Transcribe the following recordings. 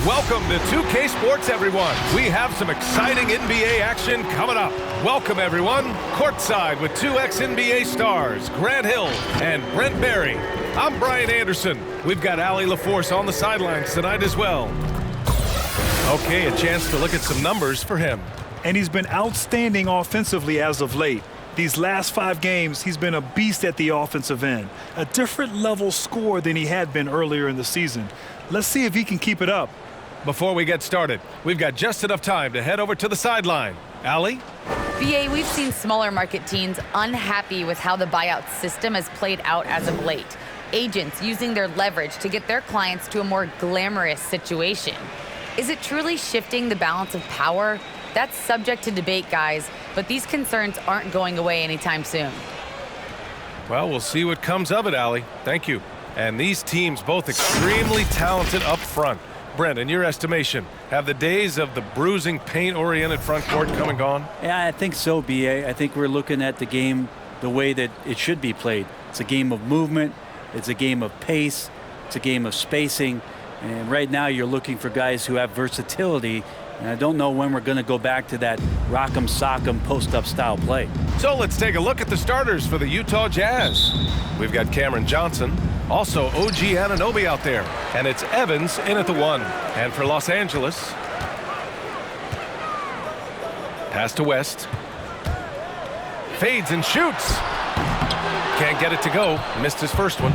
Welcome to 2K Sports, everyone. We have some exciting NBA action coming up. Welcome, everyone. Courtside with two ex-NBA stars, Grant Hill and Brent Barry. I'm Brian Anderson. We've got Allie LaForce on the sidelines tonight as well. Okay, a chance to look at some numbers for him. And he's been outstanding offensively as of late. These last 5 games, he's been a beast at the offensive end. A different level score than he had been earlier in the season. Let's see if he can keep it up. Before we get started, we've got just enough time to head over to the sideline. Allie? BA, we've seen smaller market teams unhappy with how the buyout system has played out as of late. Agents using their leverage to get their clients to a more glamorous situation. Is it truly shifting the balance of power? That's subject to debate, guys, but these concerns aren't going away anytime soon. Well, we'll see what comes of it, Allie. Thank you. And these teams both extremely talented up front. Brent, in your estimation, have the days of the bruising, paint-oriented front court come and gone? Yeah, I think so, B.A. I think we're looking at the game the way that it should be played. It's a game of movement. It's a game of pace. It's a game of spacing. And right now you're looking for guys who have versatility. And I don't know when we're going to go back to that rock'em sock'em post-up style play. So let's take a look at the starters for the Utah Jazz. We've got Cameron Johnson, also OG Anunoby out there, and it's Evans in at the 1. And for Los Angeles, pass to West. Fades and shoots. Can't get it to go. Missed his first one.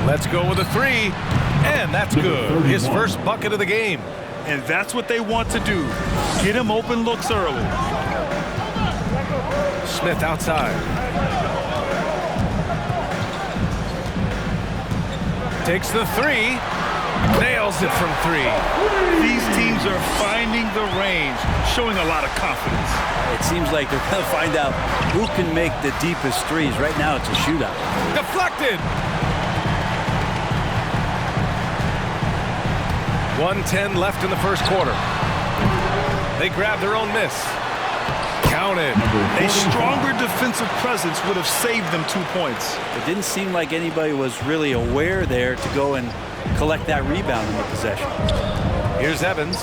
Let's go with a 3, and that's good. His first bucket of the game. And that's what they want to do. Get him open looks early. Smith outside. Takes the 3. Nails it from 3. These teams are finding the range, showing a lot of confidence. It seems like they're going to find out who can make the deepest threes. Right now it's a shootout. Deflected. 1:10 left in the first quarter. They grab their own miss. Counted. A stronger defensive presence would have saved them 2 points. It didn't seem like anybody was really aware there to go and collect that rebound in the possession. Here's Evans.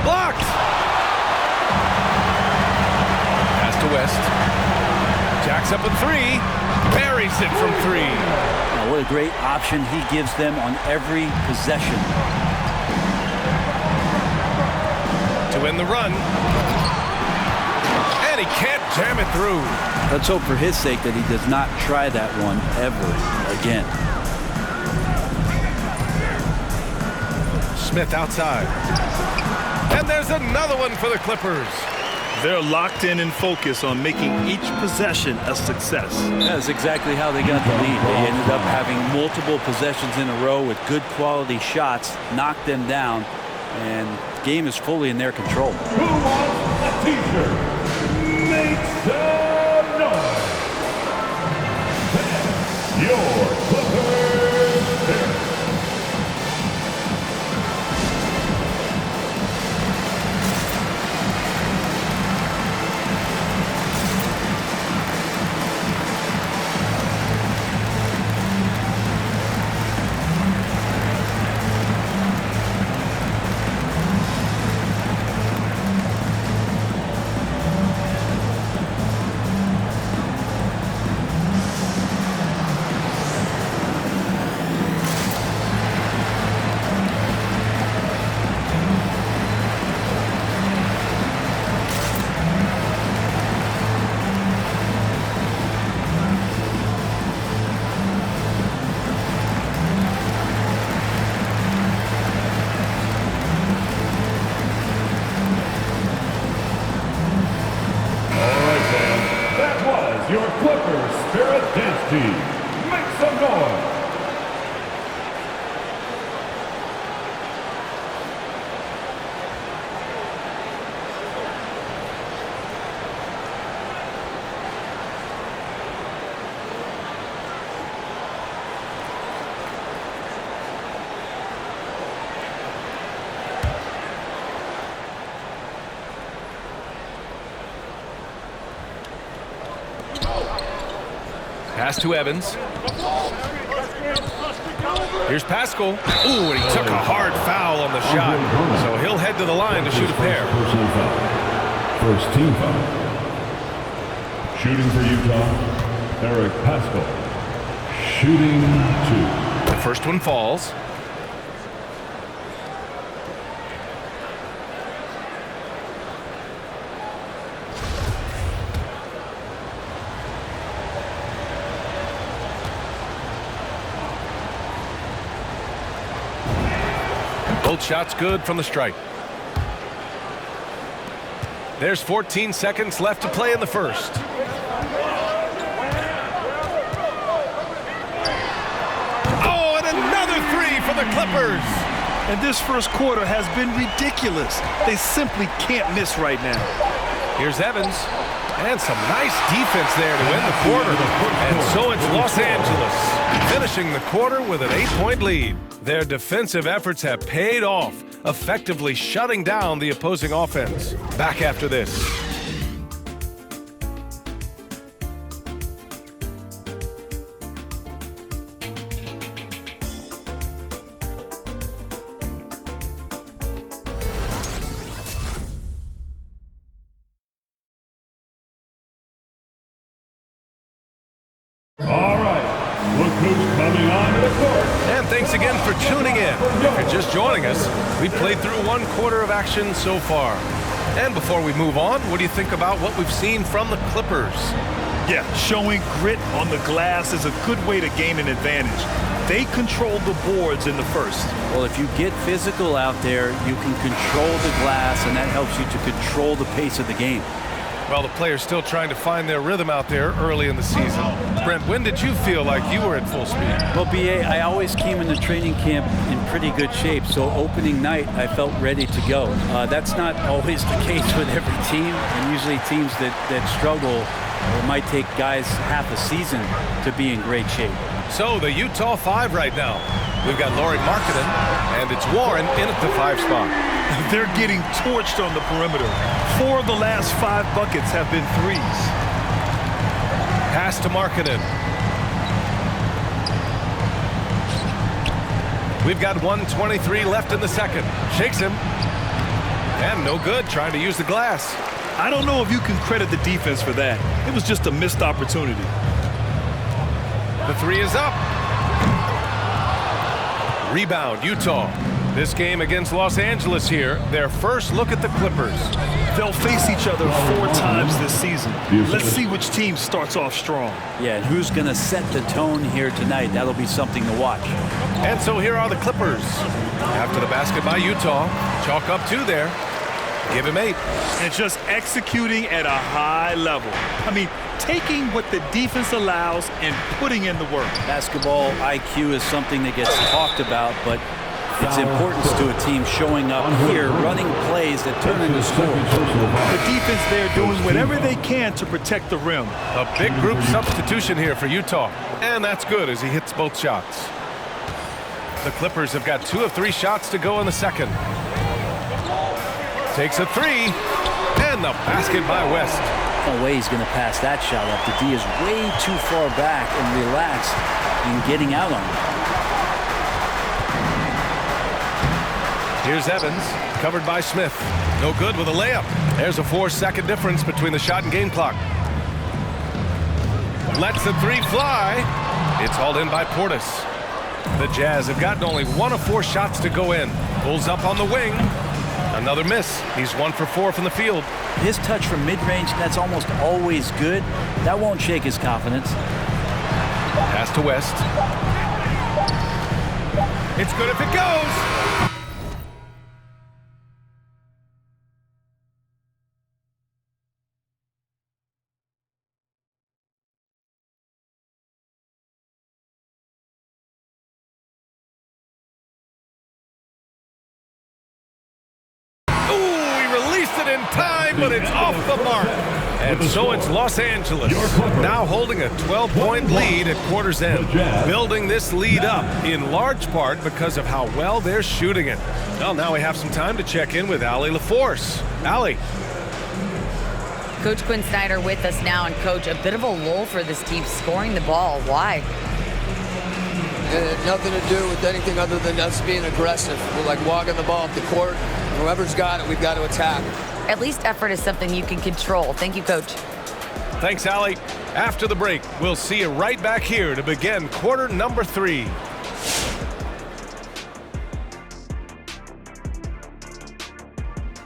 Blocked. Pass to West. Jacks up a 3. Buries it from 3. Now, what a great option he gives them on every possession. To win the run. And he can't jam it through. Let's hope for his sake that he does not try that one ever again. Smith outside. And there's another one for the Clippers. They're locked in and focused on making each possession a success. That's exactly how they got the lead. They ended up having multiple possessions in a row with good quality shots, knocked them down, and the game is fully in their control. Who wants a t-shirt? Make some noise. That's your Clippers pick. Pass to Evans. Here's Pascal. Ooh, and he took a hard foul on the shot. So he'll head to the line to shoot a pair. Personal foul. First team foul. Shooting for Utah, Eric Pascal. Shooting 2. The first one falls. Both shots good from the stripe. There's 14 seconds left to play in the first. Oh, and another three for the Clippers. And this first quarter has been ridiculous. They simply can't miss right now. Here's Evans. And some nice defense there to end the quarter. And so it's Los Angeles finishing the quarter with an 8-point lead. Their defensive efforts have paid off, effectively shutting down the opposing offense. Back after this. All right, look who's coming on to the court. And thanks again for tuning in. If you're just joining us, we played through one quarter of action so far. And before we move on, what do you think about what we've seen from the Clippers? Yeah, showing grit on the glass is a good way to gain an advantage. They controlled the boards in the first. Well, if you get physical out there, you can control the glass, and that helps you to control the pace of the game. Well, the players still trying to find their rhythm out there early in the season. Brent, when did you feel like you were at full speed? Well, BA, I always came into training camp in pretty good shape, so opening night, I felt ready to go. That's not always the case with every team, and usually teams that struggle, it might take guys half a season to be in great shape. So the Utah 5 right now. We've got Lauri Markkanen, and it's Warren in at the 5 spot. They're getting torched on the perimeter. 4 of the last 5 buckets have been threes. Pass to Markkanen. We've got 1:23 left in the second. Shakes him. And no good, trying to use the glass. I don't know if you can credit the defense for that. It was just a missed opportunity. The 3 is up. Rebound, Utah. This game against Los Angeles here, their first look at the Clippers. They'll face each other 4 times this season. Let's see which team starts off strong. Yeah, and who's going to set the tone here tonight? That'll be something to watch. And so here are the Clippers. After the basket by Utah, chalk up 2 there. Give him 8. And just executing at a high level. I mean, taking what the defense allows and putting in the work. Basketball IQ is something that gets talked about, but its importance to a team showing up here, running plays that turn into scores. The defense there doing whatever they can to protect the rim. A big group substitution here for Utah. And that's good as he hits both shots. The Clippers have got 2 of 3 shots to go in the second. Takes a 3, and the basket by West. No way he's going to pass that shot up. The D is way too far back and relaxed in getting out on it. Here's Evans, covered by Smith. No good with a layup. There's a 4-second difference between the shot and game clock. Lets the 3 fly. It's hauled in by Portis. The Jazz have gotten only 1 of 4 shots to go in. Pulls up on the wing. Another miss. He's 1 for 4 from the field. His touch from mid-range, that's almost always good. That won't shake his confidence. Pass to West. It's good if it goes. In time, but it's off the mark. And so it's Los Angeles now holding a 12-point lead at quarter's end, building this lead up in large part because of how well they're shooting it. Well, now we have some time to check in with Allie LaForce. Allie. Coach Quinn Snyder with us now, and Coach, a bit of a lull for this team scoring the ball. Why? It had nothing to do with anything other than us being aggressive. We're like walking the ball up the court. Whoever's got it, we've got to attack. At least effort is something you can control. Thank you, Coach. Thanks, Allie. After the break, we'll see you right back here to begin quarter number 3.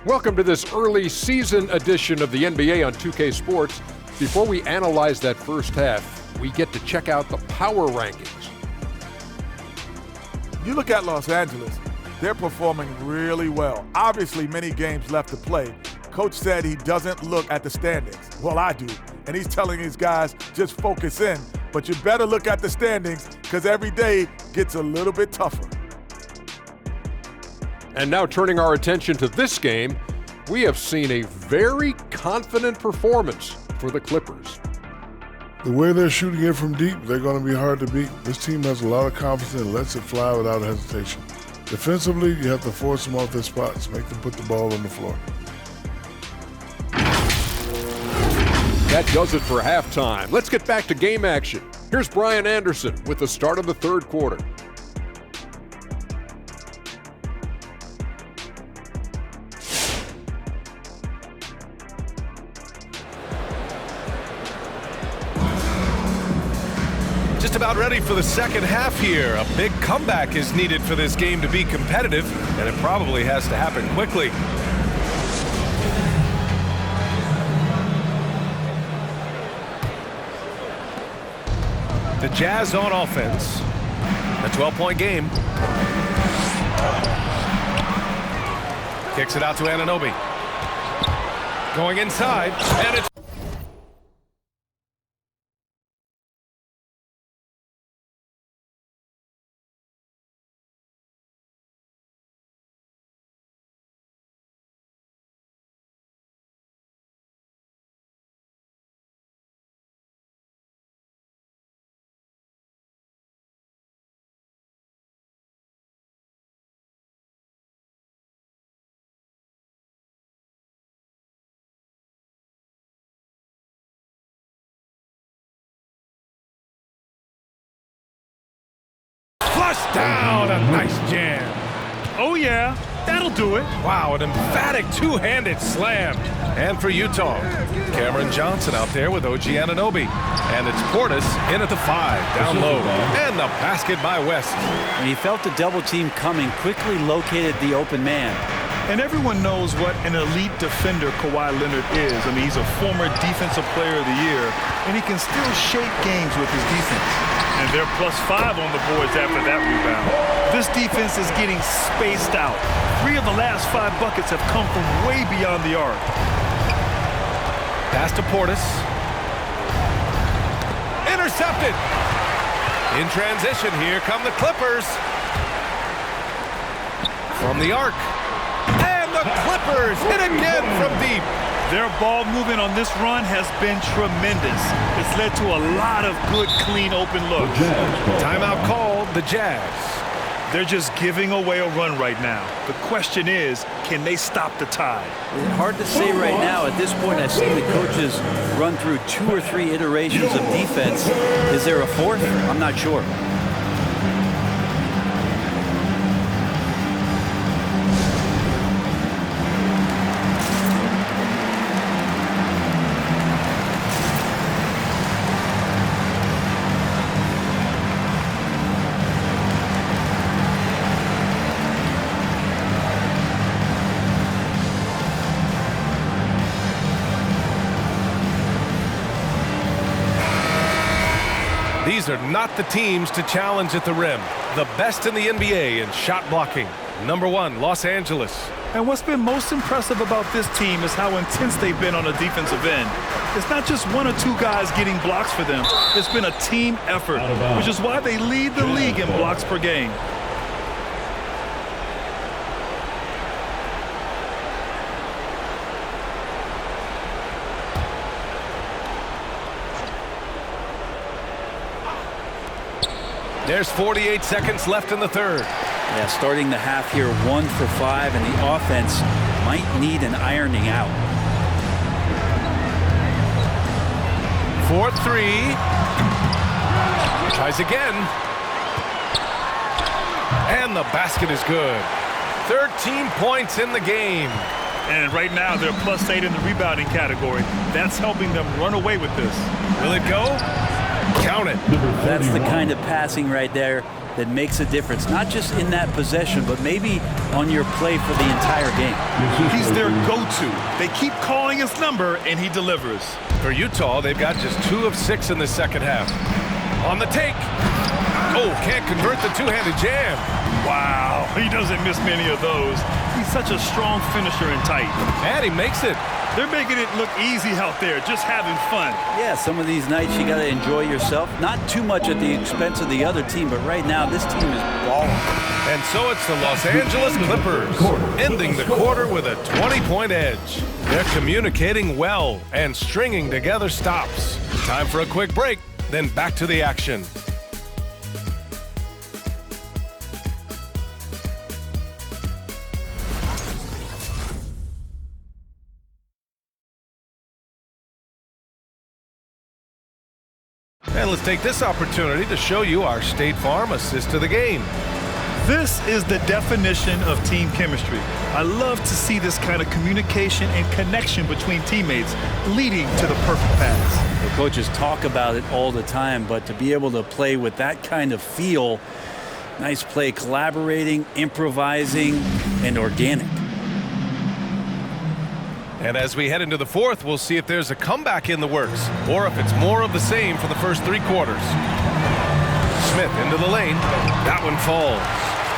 Welcome to this early season edition of the NBA on 2K Sports. Before we analyze that first half, we get to check out the power rankings. You look at Los Angeles, they're performing really well. Obviously, many games left to play. Coach said he doesn't look at the standings. Well, I do. And he's telling these guys, just focus in. But you better look at the standings because every day gets a little bit tougher. And now turning our attention to this game, we have seen a very confident performance for the Clippers. The way they're shooting it from deep, they're going to be hard to beat. This team has a lot of confidence and lets it fly without hesitation. Defensively, you have to force them off their spots, make them put the ball on the floor. That does it for halftime. Let's get back to game action. Here's Brian Anderson with the start of the third quarter. Just about ready for the second half here. A big comeback is needed for this game to be competitive, and it probably has to happen quickly. The Jazz on offense. A 12-point game. Kicks it out to Anunoby. Going inside, and it's flushed down. A nice jam. Oh, yeah, that'll do it. Wow, an emphatic two-handed slam. And for Utah, Cameron Johnson out there with OG Anunoby. And it's Portis in at the 5, down low. And the basket by West. When he felt the double team coming, quickly located the open man. And everyone knows what an elite defender Kawhi Leonard is. I mean, he's a former Defensive Player of the Year, and he can still shape games with his defense. And they're +5 on the boards after that rebound. This defense is getting spaced out. 3 of the last 5 buckets have come from way beyond the arc. Pass to Portis. Intercepted. In transition, here come the Clippers. From the arc. And the Clippers hit again from deep. Their ball movement on this run has been tremendous. It's led to a lot of good, clean, open looks. Timeout called, the Jazz. They're just giving away a run right now. The question is, can they stop the tide? Hard to say right now. At this point, I've seen the coaches run through 2 or 3 iterations of defense. Is there a fourth? I'm not sure. These are not the teams to challenge at the rim. The best in the NBA in shot blocking. Number 1, Los Angeles. And what's been most impressive about this team is how intense they've been on the defensive end. It's not just 1 or 2 guys getting blocks for them. It's been a team effort, which is why they lead the league in blocks per game. There's 48 seconds left in the third. Yeah, starting the half here 1 for 5, and the offense might need an ironing out. for three. Tries again. And the basket is good. 13 points in the game. And right now, they're +8 in the rebounding category. That's helping them run away with this. Will it go? Count it. That's the kind of passing right there that makes a difference, not just in that possession, but maybe on your play for the entire game. He's their go-to. They keep calling his number, and he delivers. For Utah, they've got just 2 of 6 in the second half. On the take. Oh, can't convert the two-handed jam. Wow, he doesn't miss many of those. He's such a strong finisher and tight. And he makes it. They're making it look easy out there, just having fun. Yeah, some of these nights you got to enjoy yourself. Not too much at the expense of the other team, but right now this team is balling. And so it's the Los Angeles Clippers, ending the quarter with a 20-point edge. They're communicating well and stringing together stops. Time for a quick break, then back to the action. And let's take this opportunity to show you our State Farm assist to the game. This is the definition of team chemistry. I love to see this kind of communication and connection between teammates leading to the perfect pass. The coaches talk about it all the time, but to be able to play with that kind of feel, nice play, collaborating, improvising, and organic. And as we head into the fourth, we'll see if there's a comeback in the works or if it's more of the same for the first 3 quarters. Smith into the lane. That one falls.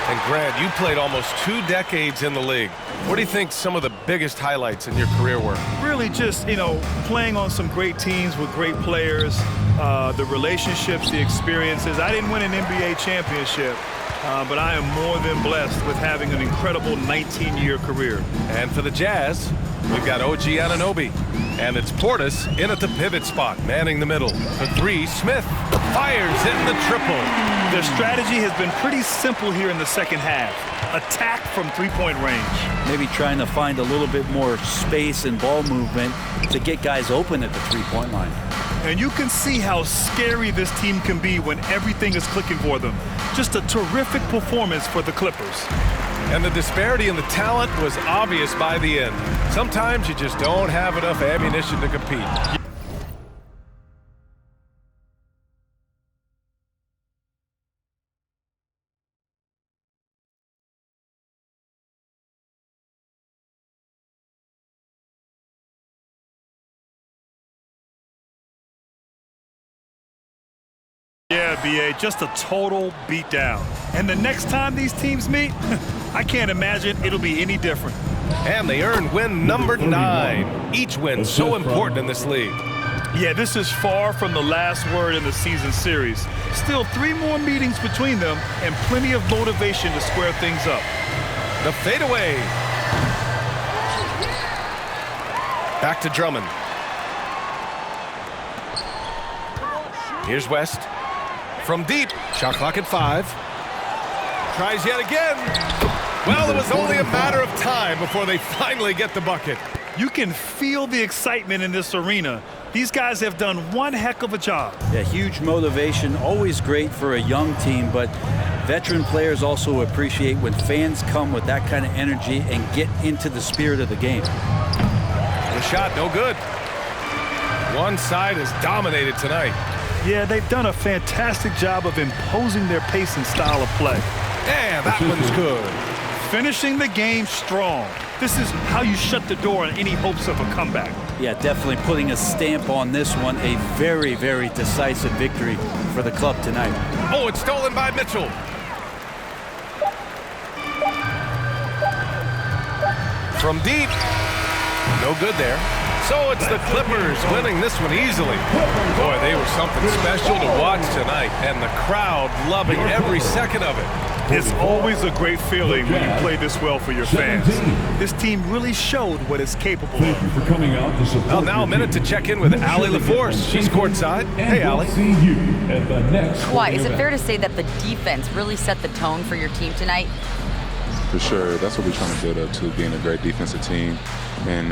And Grant, you played almost 2 decades in the league. What do you think some of the biggest highlights in your career were? Really just, playing on some great teams with great players, the relationships, the experiences. I didn't win an NBA championship, but I am more than blessed with having an incredible 19-year career. And for the Jazz, we've got OG Anunoby. And it's Portis in at the pivot spot, manning the middle. For 3, Smith fires in the triple. Their strategy has been pretty simple here in the second half. Attack from 3-point range. Maybe trying to find a little bit more space and ball movement to get guys open at the 3-point line. And you can see how scary this team can be when everything is clicking for them. Just a terrific performance for the Clippers. And the disparity in the talent was obvious by the end. Sometimes you just don't have enough ammunition to compete. Yeah, B.A., just a total beatdown. And the next time these teams meet, I can't imagine it'll be any different. And they earned win number 9. Each win so important in this league. Yeah, this is far from the last word in the season series. Still 3 more meetings between them and plenty of motivation to square things up. The fadeaway. Back to Drummond. Here's West. From deep, shot clock at 5. Tries yet again. Well, it was only a matter of time before they finally get the bucket. You can feel the excitement in this arena. These guys have done one heck of a job. Yeah, huge motivation, always great for a young team, but veteran players also appreciate when fans come with that kind of energy and get into the spirit of the game. The shot, no good. One side is dominated tonight. Yeah, they've done a fantastic job of imposing their pace and style of play. And that one's good. Finishing the game strong. This is how you shut the door on any hopes of a comeback. Yeah, definitely putting a stamp on this one. A very, very decisive victory for the club tonight. Oh, it's stolen by Mitchell. From deep. No good there. So it's the Clippers winning this one easily. Boy, they were something special to watch tonight, and the crowd loving every second of it. It's always a great feeling when you play this well for your fans. This team really showed what it's capable of. Thank you for coming out to support. Well, now a minute to check in with Allie LaForce. She's courtside. Hey, Allie. See you at the next. Why, is it fair to say that the defense really set the tone for your team tonight? For sure. That's what we're trying to build up to, being a great defensive team. And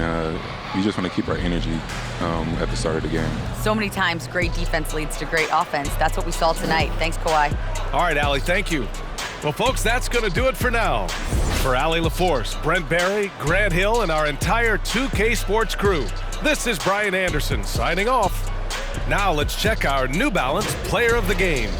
we just want to keep our energy at the start of the game. So many times, great defense leads to great offense. That's what we saw tonight. Thanks, Kawhi. All right, Allie, thank you. Well, folks, that's going to do it for now. For Allie LaForce, Brent Barry, Grant Hill, and our entire 2K Sports crew, this is Brian Anderson signing off. Now let's check our New Balance Player of the Game.